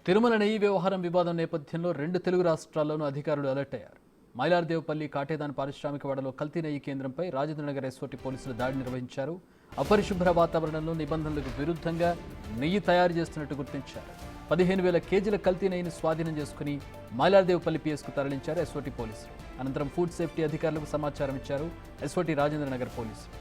తిరుమల నెయ్యి వ్యవహారం వివాదం నేపథ్యంలో రెండు తెలుగు రాష్ట్రాల్లోనూ అధికారులు అలర్ట్ అయ్యారు. మైలార్దేవ్పల్లి కాటేదాన్ పారిశ్రామికవాడలో కల్తీ నెయ్యి కేంద్రంపై రాజేంద్రనగర్ ఎస్ఓటీ పోలీసులు దాడి నిర్వహించారు. అపరిశుభ్ర వాతావరణంలో నిబంధనలకు విరుద్ధంగా నెయ్యి తయారు చేస్తున్నట్టు గుర్తించారు. 15,000 కేజీల కల్తీ నెయ్యిని స్వాధీనం చేసుకుని మైలార్దేవ్పల్లి పిఎస్కు తరలించారు ఎస్ఓటీ పోలీసులు. అనంతరం ఫుడ్ సేఫ్టీ అధికారులకు సమాచారం ఇచ్చారు ఎస్ఓటీ రాజేంద్రనగర్ పోలీసులు.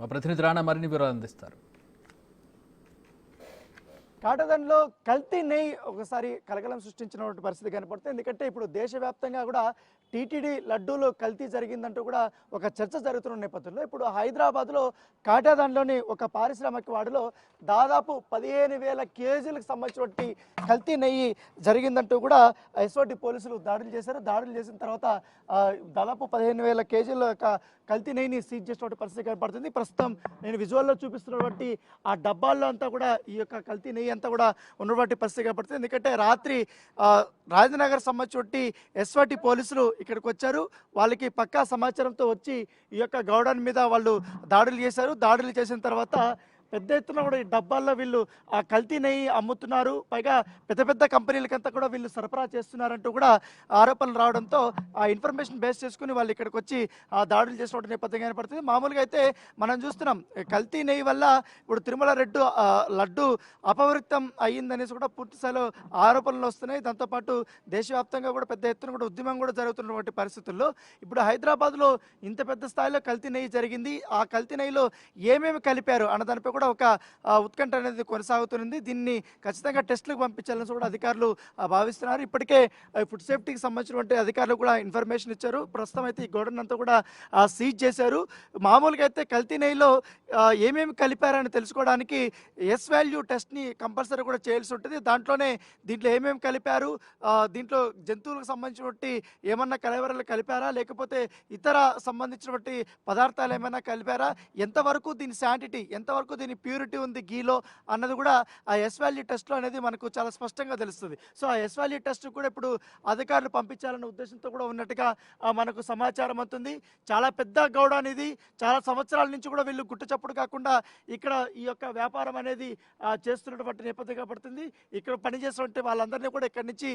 మా ప్రతినిధి రాణా మరిన్ని వివరాలు అందిస్తారు. కాటదంలో కల్తీ నెయ్యి ఒకసారి కలకలం సృష్టించినటువంటి పరిస్థితి కనపడుతుంది. ఎందుకంటే ఇప్పుడు దేశవ్యాప్తంగా కూడా టీటీడీ లడ్డూలో కల్తీ జరిగిందంటూ కూడా ఒక చర్చ జరుగుతున్న నేపథ్యంలో ఇప్పుడు హైదరాబాద్లో కాటదంలోని ఒక పారిశ్రామిక వాడలో దాదాపు 15,000 కేజీలకు సంబంధించినటువంటి కల్తీ నెయ్యి జరిగిందంటూ కూడా ఎస్ఓటీ పోలీసులు దాడులు చేశారు. దాడులు చేసిన తర్వాత దాదాపు 15,000 కేజీల కల్తీ నెయ్యిని సీజ్ చేసినటువంటి పరిస్థితి కనపడుతుంది. ప్రస్తుతం నేను విజువల్లో చూపిస్తున్నటువంటి ఆ డబ్బాల్లో అంతా కూడా ఈ యొక్క కల్తీ నెయ్యి అంతా కూడా ఉన్నటువంటి పరిస్థితి కనపడుతుంది. ఎందుకంటే రాత్రి రాజనగర్ సంబంధించి ఎస్ఓటీ పోలీసులు ఇక్కడికి వచ్చారు. వాళ్ళకి పక్కా సమాచారంతో వచ్చి ఈ యొక్క గౌడన్ మీద వాళ్ళు దాడులు చేశారు. దాడులు చేసిన తర్వాత పెద్ద ఎత్తున కూడా ఈ డబ్బాల్లో వీళ్ళు ఆ కల్తీ నెయ్యి అమ్ముతున్నారు, పైగా పెద్ద పెద్ద కంపెనీలకంతా కూడా వీళ్ళు సరఫరా చేస్తున్నారంటూ కూడా ఆరోపణలు రావడంతో ఆ ఇన్ఫర్మేషన్ బేస్ చేసుకుని వాళ్ళు ఇక్కడికి వచ్చి ఆ దాడులు చేసినట్టు నేపథ్యం కనపడుతుంది. మామూలుగా అయితే మనం చూస్తున్నాం కల్తీ నెయ్యి వల్ల ఇప్పుడు తిరుమల లడ్డు అపవృత్తం అయ్యిందనేసి కూడా పూర్తి స్థాయిలో ఆరోపణలు వస్తున్నాయి. దాంతోపాటు దేశవ్యాప్తంగా కూడా పెద్ద ఎత్తున కూడా ఉద్యమం కూడా జరుగుతున్నటువంటి పరిస్థితుల్లో ఇప్పుడు హైదరాబాద్లో ఇంత పెద్ద స్థాయిలో కల్తీ నెయ్యి జరిగింది. ఆ కల్తీ నెయ్యిలో ఏమేమి కలిపారు అన్న దానిపై కూడా ఒక ఉత్కంఠ అనేది కొనసాగుతుంది. దీన్ని ఖచ్చితంగా టెస్టులకు పంపించాలని కూడా అధికారులు భావిస్తున్నారు. ఇప్పటికే ఫుడ్ సేఫ్టీకి సంబంధించినటువంటి అధికారులు కూడా ఇన్ఫర్మేషన్ ఇచ్చారు. ప్రస్తుతం అయితే ఈ గోడౌన్ అంతా కూడా సీజ్ చేశారు. మామూలుగా అయితే కల్తీ నెయ్యిలో ఏమేమి కలిపారని తెలుసుకోవడానికి ఎస్ వాల్యూ టెస్ట్ని కంపల్సరీ కూడా చేయాల్సి ఉంటుంది. దీంట్లో ఏమేమి కలిపారు, దీంట్లో జంతువులకు సంబంధించినటువంటి ఏమన్నా కలవరలు కలిపారా, లేకపోతే ఇతర సంబంధించినటువంటి పదార్థాలు ఏమైనా కలిపారా, ఎంతవరకు దీని శాంటిటీ, ఎంతవరకు దీని ప్యూరిటీ ఉంది గీలో అన్నది కూడా ఆ ఎస్ వాల్యూ టెస్ట్లో అనేది మనకు చాలా స్పష్టంగా తెలుస్తుంది. సో ఆ ఎస్ వాల్యూ టెస్ట్ కూడా ఇప్పుడు అధికారులు పంపించాలన్న ఉద్దేశంతో కూడా ఉన్నట్టుగా మనకు సమాచారం అవుతుంది. చాలా పెద్ద గౌడౌన్ ఇది. చాలా సంవత్సరాల నుంచి కూడా వీళ్ళు గుట్టుచప్పుడు కాకుండా ఇక్కడ ఈ యొక్క వ్యాపారం అనేది చేస్తున్నటువంటి నేపథ్యంగా పడుతుంది. ఇక్కడ పనిచేస్తున్నటువంటి వాళ్ళందరినీ కూడా ఇక్కడి నుంచి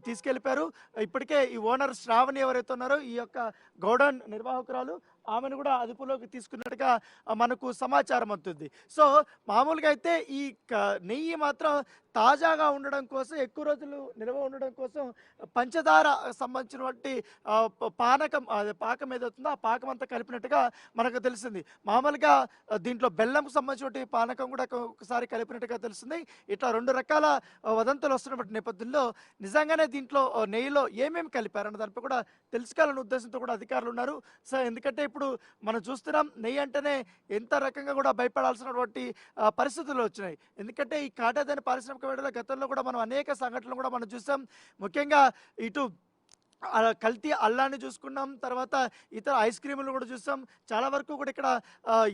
తీసుకెళ్ళిపోయారు. ఇప్పటికే ఈ ఓనర్ శ్రావణి ఎవరైతే ఉన్నారో ఈ యొక్క గౌడౌన్ నిర్వాహకురాలు, ఆమెను కూడా అదుపులోకి తీసుకున్నట్టుగా మనకు సమాచారం అవుతుంది. సో మామూలుగా అయితే ఈ నెయ్యి మాత్రం తాజాగా ఉండడం కోసం, ఎక్కువ రోజులు నిల్వ ఉండడం కోసం పంచదార సంబంధించినటువంటి పాకం ఏదవుతుందో ఆ పాకం అంతా కలిపినట్టుగా మనకు తెలిసింది. మామూలుగా దీంట్లో బెల్లంకు సంబంధించిన పానకం కూడా ఒకసారి కలిపినట్టుగా తెలుస్తుంది. ఇట్లా 2 రకాల వదంతులు వస్తున్నటువంటి నేపథ్యంలో నిజంగానే దీంట్లో నెయ్యిలో ఏమేమి కలిపారన్న దానిపై కూడా తెలుసుకోవాలనే ఉద్దేశంతో కూడా అధికారులు ఉన్నారు. సో ఎందుకంటే ఇప్పుడు మనం చూస్తున్నాం నెయ్యి అంటేనే ఎంత రకంగా కూడా భయపడాల్సినటువంటి పరిస్థితులు వచ్చినాయి. ఎందుకంటే ఈ కాటేదాన్ పారిశ్రామిక వేడలో గతంలో కూడా మనం అనేక సంఘటనలు కూడా మనం చూసాం. ముఖ్యంగా ఇటు కల్తీ అల్లాన్ని చూసుకున్నాం, తర్వాత ఇతర ఐస్ క్రీములు కూడా చూసాం. చాలా వరకు కూడా ఇక్కడ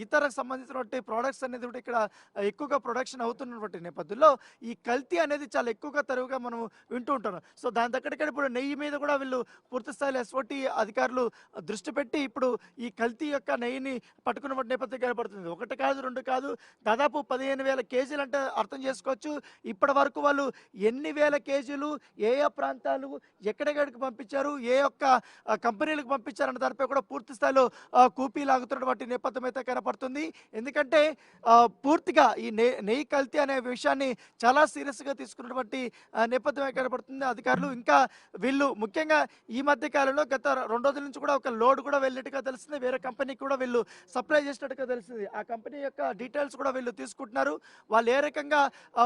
ఇతర సంబంధించినటువంటి ప్రోడక్ట్స్ అనేది కూడా ఇక్కడ ఎక్కువగా ప్రొడక్షన్ అవుతున్నటువంటి నేపథ్యంలో ఈ కల్తీ అనేది చాలా ఎక్కువగా తరువుగా మనం వింటూ ఉంటాం. సో దాని దగ్గర ఇప్పుడు నెయ్యి మీద కూడా వీళ్ళు పూర్తి స్థాయిలో ఎస్ఓటీ అధికారులు దృష్టి పెట్టి ఇప్పుడు ఈ కల్తీ యొక్క నెయ్యిని పట్టుకున్నటువంటి నేపథ్యం కనబడుతుంది. 1 కాదు 2 కాదు, దాదాపు 15,000 కేజీలు అంటే అర్థం చేసుకోవచ్చు. ఇప్పటి వరకు వాళ్ళు ఎన్ని వేల కేజీలు ఏ ప్రాంతాలు ఎక్కడెక్కడికి పంపించారు, ఏ యొక్క కంపెనీలకు పంపించారన్న దానిపై కూడా పూర్తి స్థాయిలో కూపీ లాగుతున్నటువంటి నేపథ్యం అయితే కనపడుతుంది. ఎందుకంటే పూర్తిగా ఈ నెయ్యి కల్తీ అనే విషయాన్ని చాలా సీరియస్గా తీసుకున్నటువంటి నేపథ్యమే కనపడుతుంది. అధికారులు ఇంకా వీళ్ళు ముఖ్యంగా ఈ మధ్య కాలంలో గత 2 రోజుల నుంచి కూడా ఒక లోడ్ కూడా వెళ్ళినట్టుగా తెలిసింది. వేరే కంపెనీకి కూడా వీళ్ళు సప్లై చేసినట్టుగా తెలిసింది. ఆ కంపెనీ యొక్క డీటెయిల్స్ కూడా వీళ్ళు తీసుకుంటున్నారు. వాళ్ళు ఏ రకంగా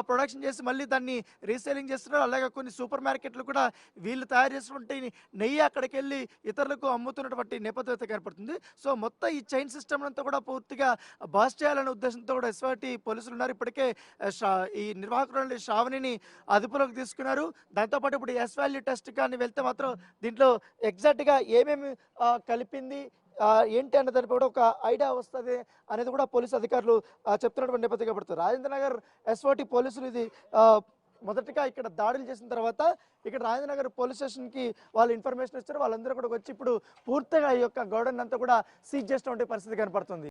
ప్రొడక్షన్ చేసి మళ్ళీ దాన్ని రీసేలింగ్ చేస్తున్నారు. అలాగే కొన్ని సూపర్ మార్కెట్లు కూడా వీళ్ళు తయారు చేసినటువంటి నెయ్యి అక్కడికి వెళ్ళి ఇతరులకు అమ్ముతున్నటువంటి నేపథ్యం అయితే కనపడుతుంది. సో మొత్తం ఈ చైన్ సిస్టమ్ అంతా కూడా పూర్తిగా బాస్ చేయాలనే ఉద్దేశంతో కూడా ఎస్ఓటీ పోలీసులు ఉన్నారు. ఇప్పటికే ఈ నిర్వాహకురాలు శ్రావణిని అదుపులోకి తీసుకున్నారు. దాంతోపాటు ఇప్పుడు ఎస్ వాల్యూ టెస్ట్ కానీ వెళ్తే మాత్రం దీంట్లో ఎగ్జాక్ట్గా ఏమేమి కలిపింది ఏంటి అన్న దానిపై కూడా ఒక ఐడియా వస్తుంది అనేది కూడా పోలీసు అధికారులు చెప్తున్నటువంటి నేపథ్యం కనపడుతుంది. రాజేంద్రనగర్ ఎస్ఓటీ పోలీసులు ఇది మొదటగా ఇక్కడ దాడులు చేసిన తర్వాత ఇక్కడ రాజేంద్రనగర్ పోలీస్ స్టేషన్కి వాళ్ళు ఇన్ఫర్మేషన్ ఇచ్చారు. వాళ్ళందరూ కూడా వచ్చి ఇప్పుడు పూర్తిగా ఈ యొక్క గోడౌన్ అంతా కూడా సీజ్ చేసినటువంటి పరిస్థితి కనపడుతుంది.